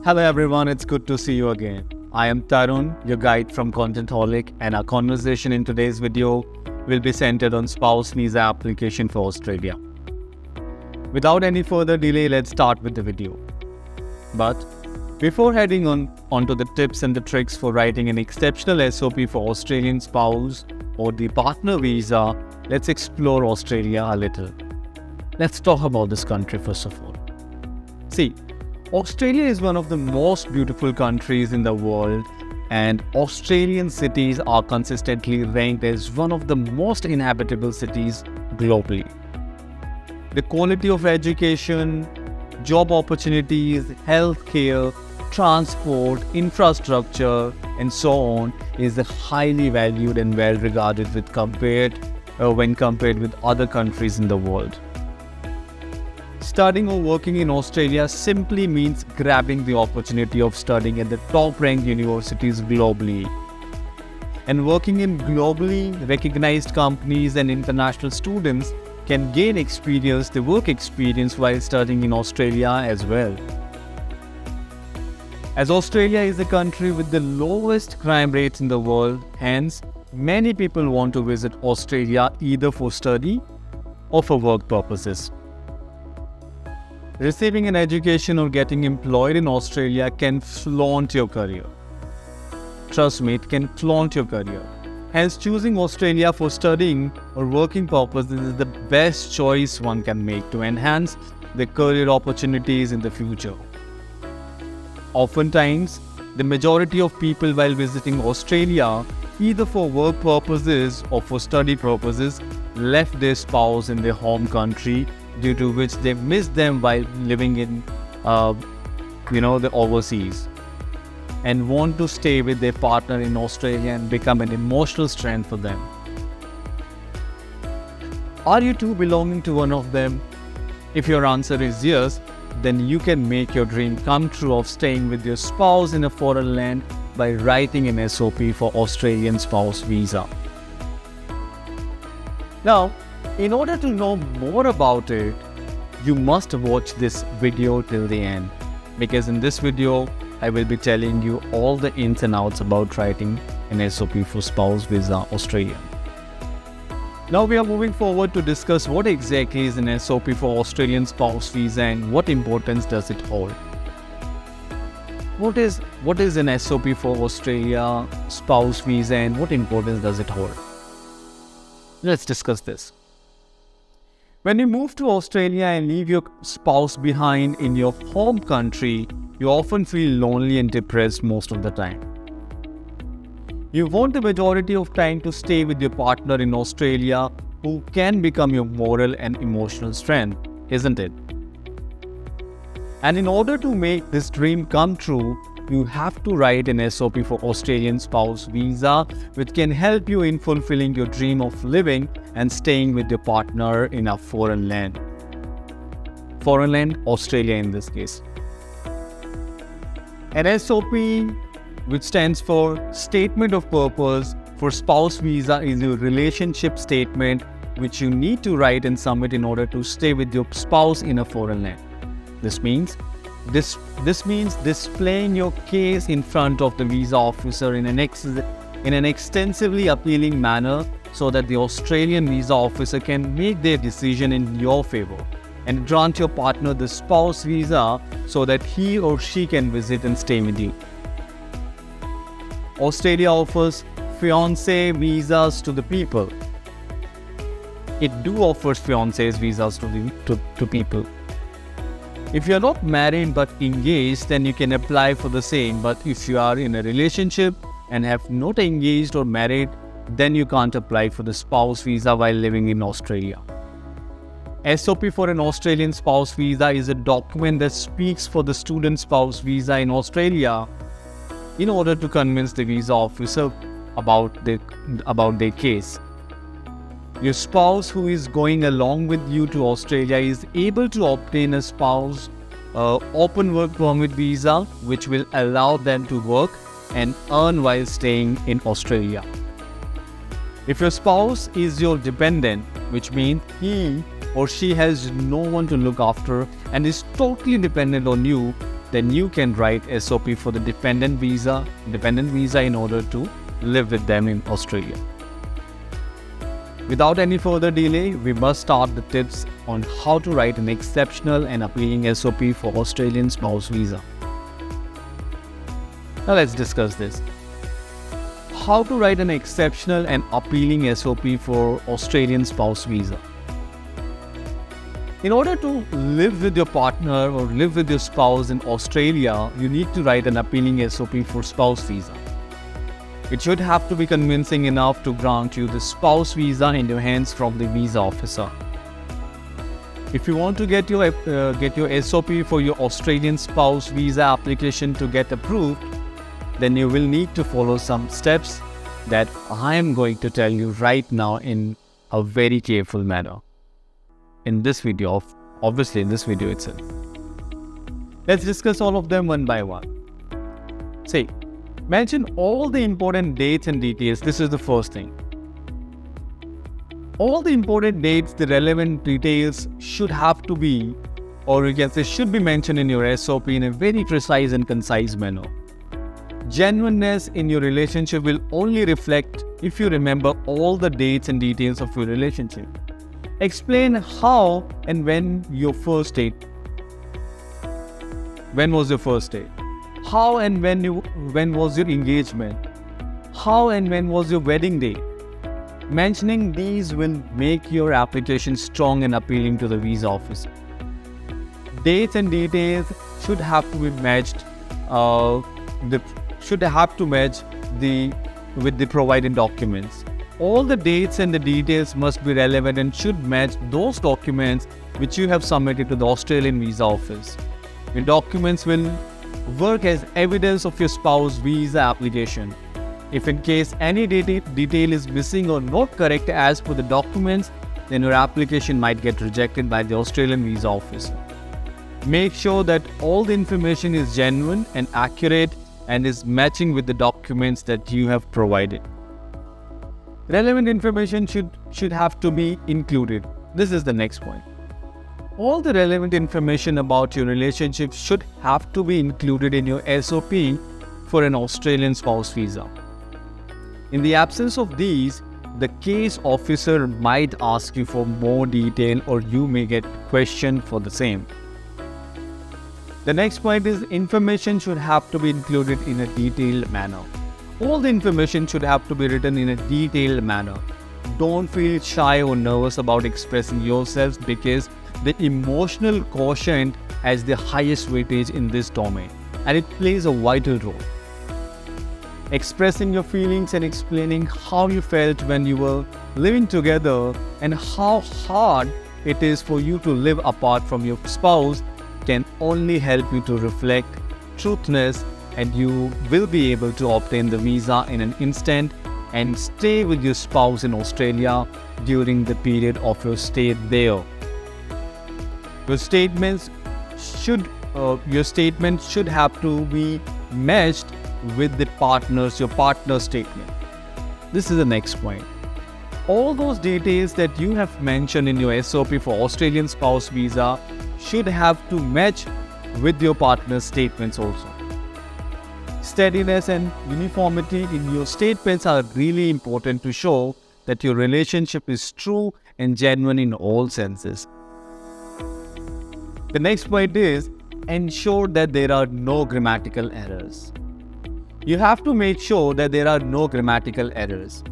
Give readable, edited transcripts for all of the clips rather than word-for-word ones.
Hello everyone, it's good to see you again. I am Tarun, your guide from Contentholic, and our conversation in today's video will be centered on spouse visa application for Australia. Without any further delay, let's start with the video. But before heading onto the tips and the tricks for writing an exceptional SOP for Australian spouse or the partner visa, let's explore Australia a little. Let's talk about this country first of all. See, Australia is one of the most beautiful countries in the world, and Australian cities are consistently ranked as one of the most inhabitable cities globally. The quality of education, job opportunities, healthcare, transport, infrastructure, and so on is highly valued and well regarded when compared with other countries in the world. Studying or working in Australia simply means grabbing the opportunity of studying at the top-ranked universities globally. And working in globally recognized companies and international students can gain the work experience while studying in Australia as well. As Australia is a country with the lowest crime rates in the world, hence many people want to visit Australia either for study or for work purposes. Receiving an education or getting employed in Australia can flaunt your career. Trust me, it can flaunt your career. Hence, choosing Australia for studying or working purposes is the best choice one can make to enhance the career opportunities in the future. Oftentimes, the majority of people while visiting Australia, either for work purposes or for study purposes, left their spouse in their home country, due to which they miss them while living in the overseas, and want to stay with their partner in Australia and become an emotional strength for them. Are you too belonging to one of them? If your answer is yes, then you can make your dream come true of staying with your spouse in a foreign land by writing an SOP for Australian spouse visa. Now, in order to know more about it, you must watch this video till the end, because in this video, I will be telling you all the ins and outs about writing an SOP for spouse visa Australia. Now we are moving forward to discuss what exactly is an SOP for Australian spouse visa and what importance does it hold. What is an SOP for Australia spouse visa and what importance does it hold? Let's discuss this. When you move to Australia and leave your spouse behind in your home country, you often feel lonely and depressed most of the time. You want the majority of time to stay with your partner in Australia, who can become your moral and emotional strength, isn't it? And in order to make this dream come true, you have to write an SOP for Australian spouse visa, which can help you in fulfilling your dream of living and staying with your partner in a foreign land. Foreign land, Australia in this case. An SOP, which stands for Statement of Purpose for Spouse Visa, is a relationship statement which you need to write and submit in order to stay with your spouse in a foreign land. This means displaying your case in front of the visa officer in an extensively appealing manner, so that the Australian visa officer can make their decision in your favor and grant your partner the spouse visa so that he or she can visit and stay with you. Australia offers fiancé visas to the people. It offers fiancés visas to people. If you are not married but engaged, then you can apply for the same. But if you are in a relationship and have not engaged or married, then you can't apply for the spouse visa while living in Australia. SOP for an Australian spouse visa is a document that speaks for the student spouse visa in Australia in order to convince the visa officer about their case. Your spouse who is going along with you to Australia is able to obtain a spouse open work permit visa, which will allow them to work and earn while staying in Australia. If your spouse is your dependent, which means he or she has no one to look after and is totally dependent on you, then you can write SOP for the dependent visa in order to live with them in Australia. Without any further delay, we must start the tips on how to write an exceptional and appealing SOP for Australian spouse visa. Now let's discuss this. How to write an exceptional and appealing SOP for Australian spouse visa. In order to live with your partner or live with your spouse in Australia, you need to write an appealing SOP for spouse visa. It should have to be convincing enough to grant you the spouse visa in your hands from the visa officer. If you want to get your SOP for your Australian spouse visa application to get approved, then you will need to follow some steps that I am going to tell you right now in a very careful manner. In this video, obviously in this video itself. Let's discuss all of them one by one. Say, mention all the important dates and details. This is the first thing. All the important dates, the relevant details should have to be, or you can say should be mentioned in your SOP in a very precise and concise manner. Genuineness in your relationship will only reflect if you remember all the dates and details of your relationship. Explain how and when your first date. When was your first date? How and when was your engagement? How and when was your wedding day? Mentioning these will make your application strong and appealing to the visa officer. Dates and details should have to be matched. With the provided documents. All the dates and the details must be relevant and should match those documents which you have submitted to the Australian visa office. The documents will work as evidence of your spouse visa application. If in case any detail is missing or not correct as per the documents, then your application might get rejected by the Australian visa office. Make sure that all the information is genuine and accurate and is matching with the documents that you have provided. Relevant information should have to be included. This is the next point. All the relevant information about your relationship should have to be included in your SOP for an Australian spouse visa. In the absence of these, the case officer might ask you for more detail or you may get questioned for the same. The next point is information should have to be included in a detailed manner. All the information should have to be written in a detailed manner. Don't feel shy or nervous about expressing yourselves because the emotional quotient has the highest weightage in this domain and it plays a vital role. Expressing your feelings and explaining how you felt when you were living together and how hard it is for you to live apart from your spouse can only help you to reflect truthness, and you will be able to obtain the visa in an instant and stay with your spouse in Australia during the period of your stay there. Your statement should have to be matched with your partner's statement. This is the next point. All those details that you have mentioned in your SOP for Australian spouse visa should have to match with your partner's statements also. Steadiness and uniformity in your statements are really important to show that your relationship is true and genuine in all senses. The next point is ensure that there are no grammatical errors. You have to make sure that there are no grammatical errors.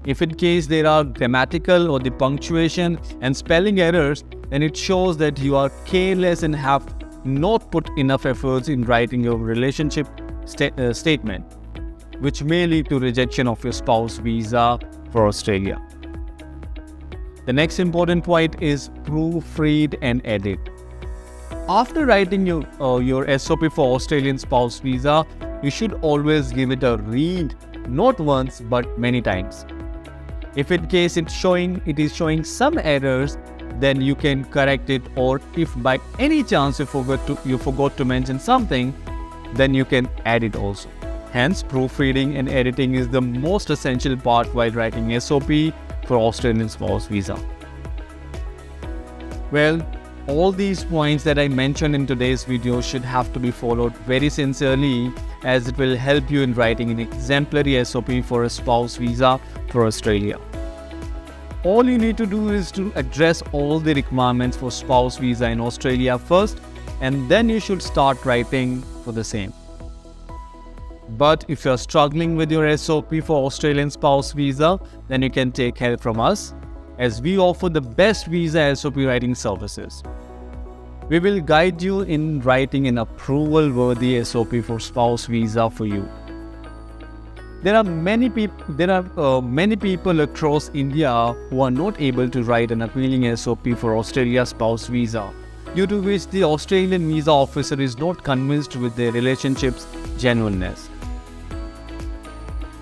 If in case there are grammatical or the punctuation and spelling errors, then it shows that you are careless and have not put enough efforts in writing your relationship statement, which may lead to rejection of your spouse visa for Australia. The next important point is proofread and edit. After writing your SOP for Australian spouse visa, you should always give it a read, not once but many times. If in case it is showing some errors, then you can correct it, or if by any chance you forgot to mention something, then you can add it also. Hence, proofreading and editing is the most essential part while writing SOP for Australian spouse visa. Well, All these points that I mentioned in today's video should have to be followed very sincerely, as it will help you in writing an exemplary SOP for a spouse visa for Australia. All you need to do is to address all the requirements for spouse visa in Australia first, and then you should start writing for the same. But if you're struggling with your SOP for Australian spouse visa, then you can take help from us, as we offer the best visa SOP writing services. We will guide you in writing an approval-worthy SOP for spouse visa for you. There are many people across India who are not able to write an appealing SOP for Australia spouse visa, due to which the Australian visa officer is not convinced with their relationship's genuineness.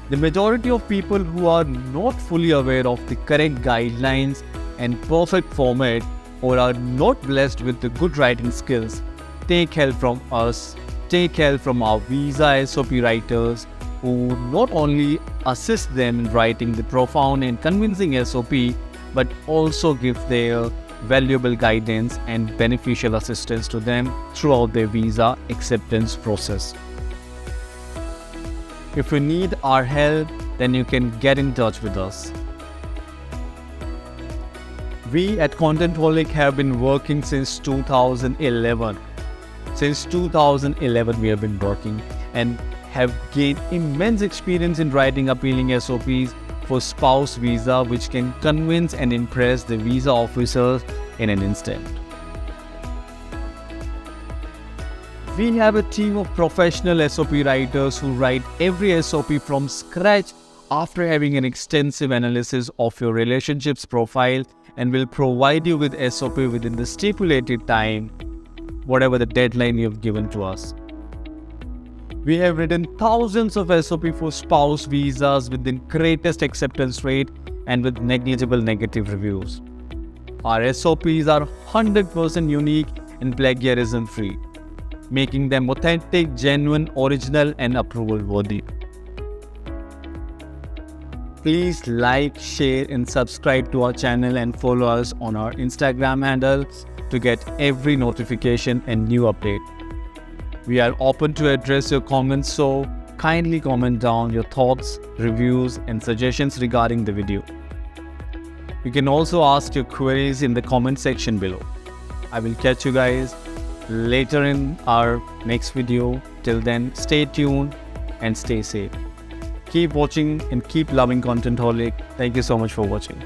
The majority of people who are not fully aware of the correct guidelines and perfect format, or are not blessed with the good writing skills, take help from us, take help from our visa SOP writers, who not only assist them in writing the profound and convincing SOP, but also give their valuable guidance and beneficial assistance to them throughout their visa acceptance process. If you need our help, then you can get in touch with us. We at Contentholic have been working since 2011. Since 2011 we have been working and have gained immense experience in writing appealing SOPs for spouse visa, which can convince and impress the visa officers in an instant. We have a team of professional SOP writers who write every SOP from scratch after having an extensive analysis of your relationship's profile, and will provide you with SOP within the stipulated time, whatever the deadline you have given to us. We have written thousands of SOP for spouse visas with the greatest acceptance rate and with negligible negative reviews. Our SOPs are 100% unique and plagiarism free, making them authentic, genuine, original and approval worthy. Please like, share and subscribe to our channel, and follow us on our Instagram handle to get every notification and new update. We are open to address your comments, so kindly comment down your thoughts, reviews and suggestions regarding the video. You can also ask your queries in the comment section below. I will catch you guys later in our next video. Till then, stay tuned and stay safe. Keep watching and keep loving Contentholic. Thank you so much for watching.